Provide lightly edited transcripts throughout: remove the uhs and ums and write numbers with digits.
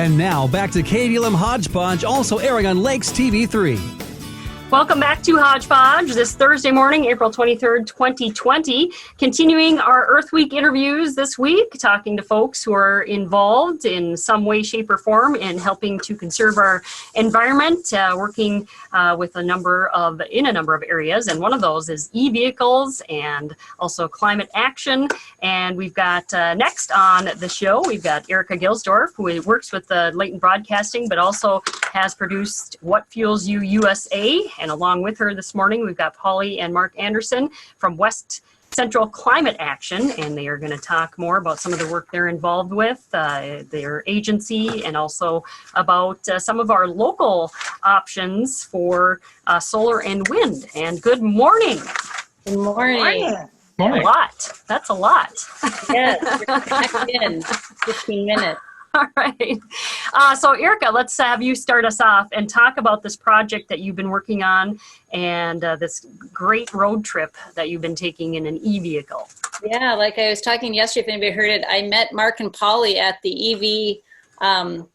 And now back to KDLM Hodgepodge, also airing on Lakes TV3. Welcome back to Hodgepodge this Thursday morning, April 23rd, 2020. Continuing our Earth Week interviews this week, talking to folks who are involved in some way, shape, or form in helping to conserve our environment, working with a number of areas. And one of those is e-vehicles and also climate action. And we've got next on the show, we've got Erika Gilsdorf, who works with Leighton Broadcasting, but also has produced What Fuels You USA. And along with her this morning, we've got Polly and Mark Andersen from West Central Climate Action, and they are going to talk more about some of the work they're involved with, their agency, and also about some of our local options for solar and wind. And good morning. Good morning. A lot. That's a lot. Yes, you're back in 15 minutes. All right. So Erika, let's have you start us off and talk about this project that you've been working on and this great road trip that you've been taking in an e-vehicle. Yeah, like I was talking yesterday, if anybody heard it, I met Mark and Polly at the EV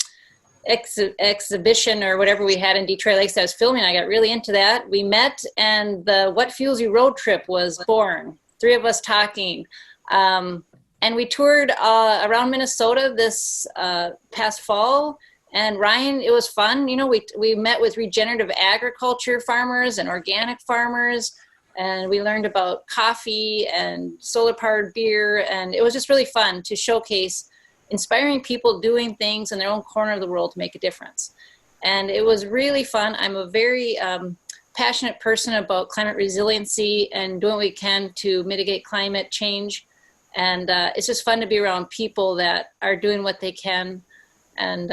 exhibition or whatever we had in Detroit Lakes. I was filming. I got really into that. We met and the What Fuels You road trip was born. 3 of us talking. And we toured around Minnesota this past fall. And Ryan, it was fun. You know, we met with regenerative agriculture farmers and organic farmers. And we learned about coffee and solar-powered beer. And it was just really fun to showcase inspiring people doing things in their own corner of the world to make a difference. And it was really fun. I'm a very passionate person about climate resiliency and doing what we can to mitigate climate change. And it's just fun to be around people that are doing what they can. And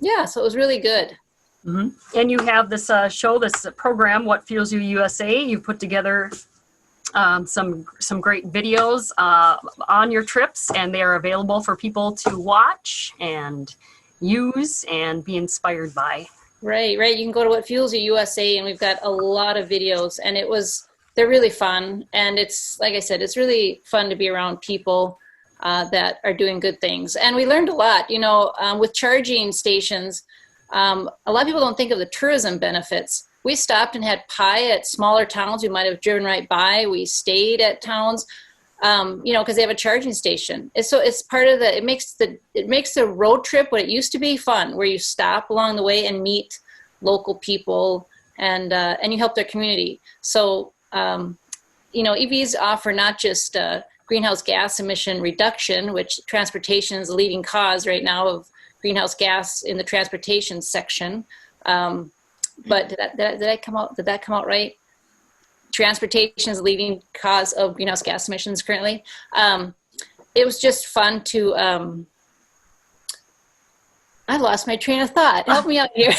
yeah, so it was really good. Mm-hmm. And you have this show, this program, What Fuels You USA. You put together some great videos on your trips, and they are available for people to watch and use and be inspired by. Right. You can go to What Fuels You USA, and we've got a lot of videos, and they're really fun. And it's, like I said, it's really fun to be around people that are doing good things. And we learned a lot, you know, with charging stations. A lot of people don't think of the tourism benefits. We stopped and had pie at smaller towns. We might have driven right by. We stayed at towns, you know, because they have a charging station. So it's part of it makes the road trip what it used to be fun, where you stop along the way and meet local people and you help their community. So, you know, EVs offer not just greenhouse gas emission reduction, which transportation is the leading cause right now of greenhouse gas in the transportation section. But did that come out right? Transportation is the leading cause of greenhouse gas emissions currently. It was just fun to, I lost my train of thought. Help me out here.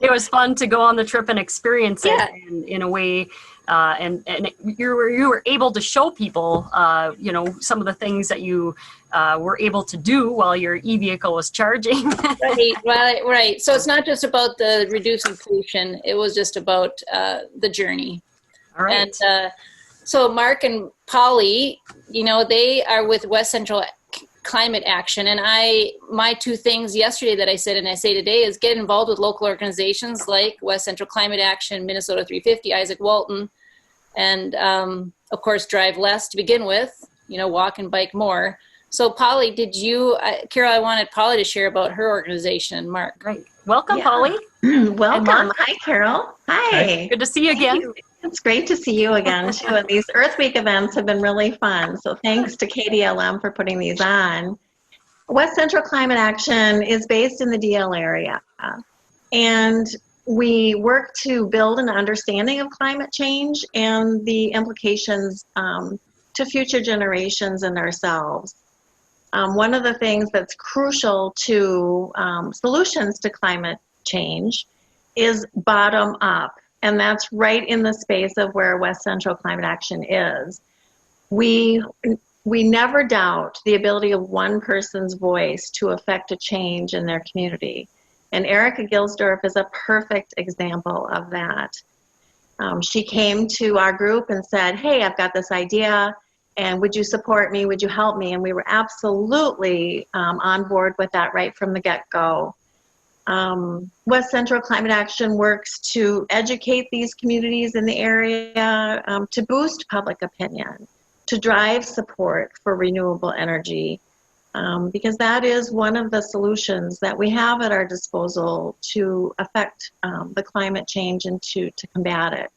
It was fun to go on the trip and experience it in a way, and you were able to show people, you know, some of the things that you were able to do while your e-vehicle was charging. Right. So it's not just about the reducing pollution; it was just about the journey. All right. And so Mark and Polly, you know, they are with West Central Climate Action, and my 2 things yesterday that I said and I say today is get involved with local organizations like West Central Climate Action, Minnesota 350, Isaac Walton, and of course drive less to begin with, you know, walk and bike more. So Polly, Carol, I wanted Polly to share about her organization. Mark. Great. Welcome, Polly. Welcome. Hi, Carol. Hi. Good to see you again. It's great to see you again, too. And these Earth Week events have been really fun. So thanks to KDLM for putting these on. West Central Climate Action is based in the DL area. And we work to build an understanding of climate change and the implications to future generations and ourselves. One of the things that's crucial to solutions to climate change is bottom up. And that's right in the space of where West Central Climate Action is. We never doubt the ability of one person's voice to affect a change in their community. And Erika Gilsdorf is a perfect example of that. She came to our group and said, hey, I've got this idea. And would you support me? Would you help me? And we were absolutely on board with that right from the get-go. West Central Climate Action works to educate these communities in the area, to boost public opinion, to drive support for renewable energy, because that is one of the solutions that we have at our disposal to affect the climate change and to combat it.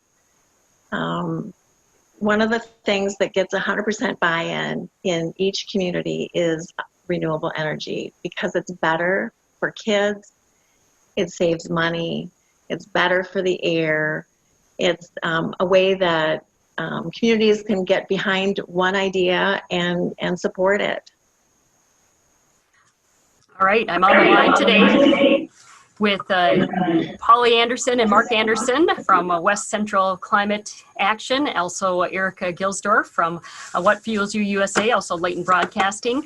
One of the things that gets 100% buy-in in each community is renewable energy, because it's better for kids, it saves money, it's better for the air, it's a way that communities can get behind one idea and support it. All right, I'm on the line today with Polly Andersen and Mark Andersen from West Central Climate Action, also Erika Gilsdorf from What Fuels You USA, also Leighton Broadcasting,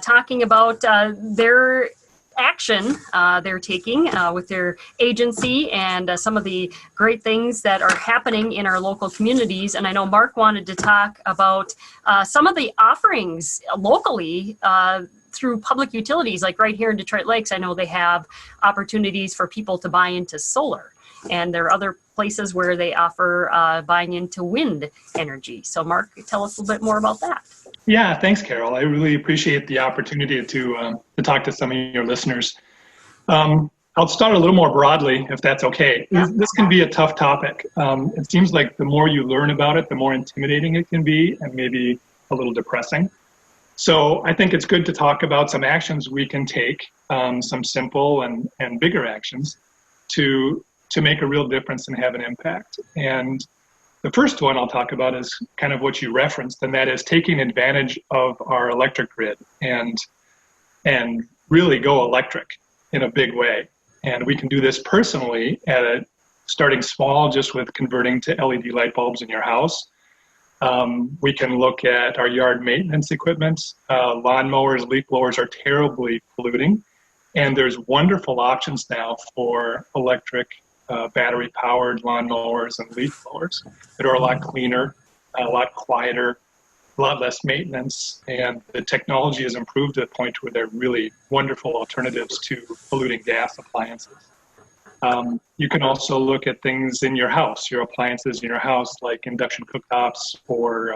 talking about their action they're taking with their agency and some of the great things that are happening in our local communities. And I know Mark wanted to talk about some of the offerings locally through public utilities, like right here in Detroit Lakes. I know they have opportunities for people to buy into solar, and there are other places where they offer buying into wind energy. So Mark, tell us a little bit more about that. Yeah, thanks, Carol. I really appreciate the opportunity to talk to some of your listeners. I'll start a little more broadly, if that's okay. Yeah. This can be a tough topic. It seems like the more you learn about it, the more intimidating it can be, and maybe a little depressing. So I think it's good to talk about some actions we can take, some simple and bigger actions to make a real difference and have an impact. And the first one I'll talk about is kind of what you referenced, and that is taking advantage of our electric grid and really go electric in a big way. And we can do this personally starting small, just with converting to LED light bulbs in your house. We can look at our yard maintenance equipment. Lawn mowers, leaf blowers are terribly polluting, and there's wonderful options now for electric battery-powered lawn mowers and leaf blowers that are a lot cleaner, a lot quieter, a lot less maintenance, and the technology has improved to the point where they're really wonderful alternatives to polluting gas appliances. You can also look at things in your house, your appliances in your house, like induction cooktops or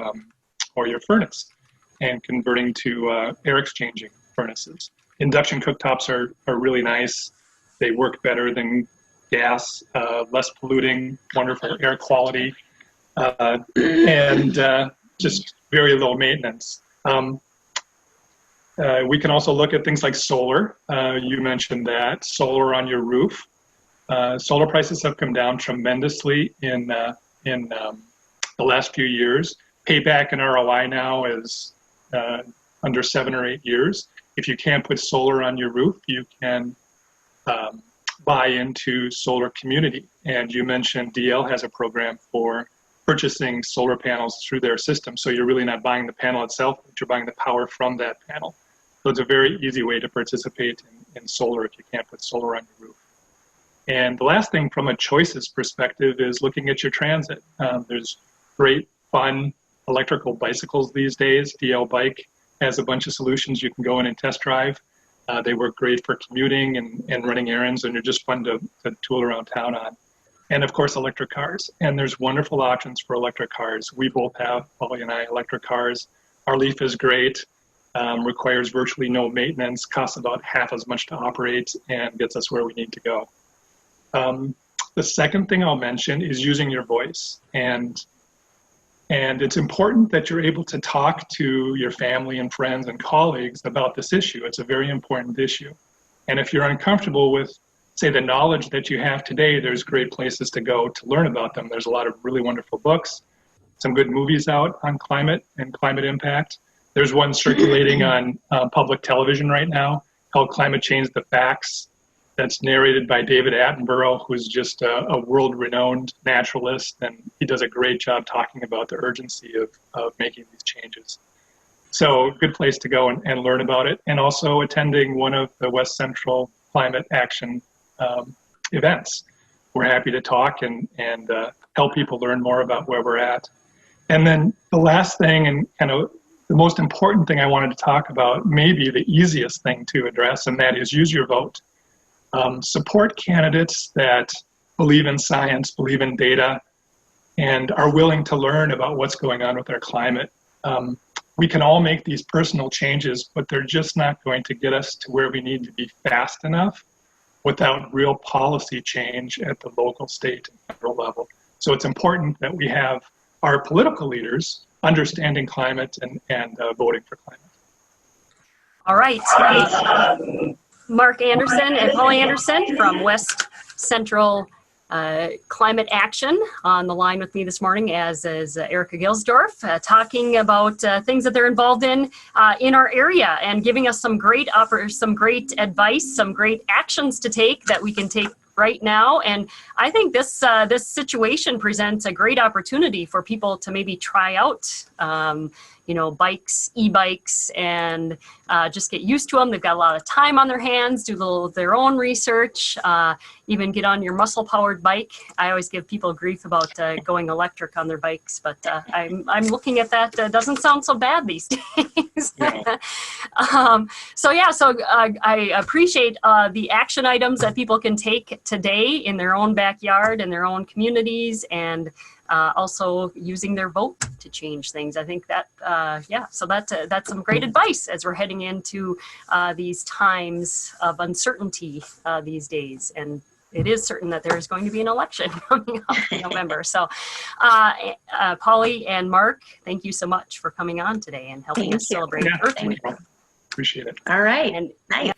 your furnace, and converting to air exchanging furnaces. Induction cooktops are really nice. They work better than gas, less polluting, wonderful air quality, and just very low maintenance. We can also look at things like solar. You mentioned that, solar on your roof. Solar prices have come down tremendously in the last few years. Payback and ROI now is under 7 or 8 years. If you can't put solar on your roof, you can buy into Solar Community. And you mentioned DL has a program for purchasing solar panels through their system. So you're really not buying the panel itself, but you're buying the power from that panel. So it's a very easy way to participate in solar if you can't put solar on your roof. And the last thing from a choices perspective is looking at your transit. There's great, fun electrical bicycles these days. DL Bike has a bunch of solutions you can go in and test drive. They work great for commuting and running errands, and they're just fun to tool around town on. And of course, electric cars. And there's wonderful options for electric cars. We both have, Polly and I, electric cars. Our Leaf is great, requires virtually no maintenance, costs about half as much to operate, and gets us where we need to go. The second thing I'll mention is using your voice. And it's important that you're able to talk to your family and friends and colleagues about this issue. It's a very important issue. And if you're uncomfortable with, say, the knowledge that you have today, there's great places to go to learn about them. There's a lot of really wonderful books, some good movies out on climate and climate impact. There's one circulating on public television right now called Climate Change: The Facts. That's narrated by David Attenborough, who's just a world-renowned naturalist, and he does a great job talking about the urgency of making these changes. So good place to go and learn about it, and also attending one of the West Central Climate Action events. We're happy to talk and help people learn more about where we're at. And then the last thing, and kind of the most important thing I wanted to talk about, maybe the easiest thing to address, and that is use your vote. Support candidates that believe in science, believe in data, and are willing to learn about what's going on with our climate. We can all make these personal changes, but they're just not going to get us to where we need to be fast enough without real policy change at the local, state, and federal level. So it's important that we have our political leaders understanding climate and voting for climate. All right. Mark Andersen and Polly Andersen from West Central Climate Action on the line with me this morning, as is Erika Gilsdorf, talking about things that they're involved in our area and giving us some great advice, some great actions to take that we can take right now. And I think this situation presents a great opportunity for people to maybe try out bikes, e-bikes, and just get used to them. They've got a lot of time on their hands, do their own research, even get on your muscle-powered bike. I always give people grief about going electric on their bikes, but I'm looking at that. Doesn't sound so bad these days. Yeah. So I appreciate the action items that people can take today in their own backyard, in their own communities, and also using their vote to change things. I think that, so that's some great advice as we're heading into these times of uncertainty these days. And it is certain that there is going to be an election coming up in November. So Polly and Mark, thank you so much for coming on today and helping us celebrate Earth Week. Appreciate it. All right. And nice.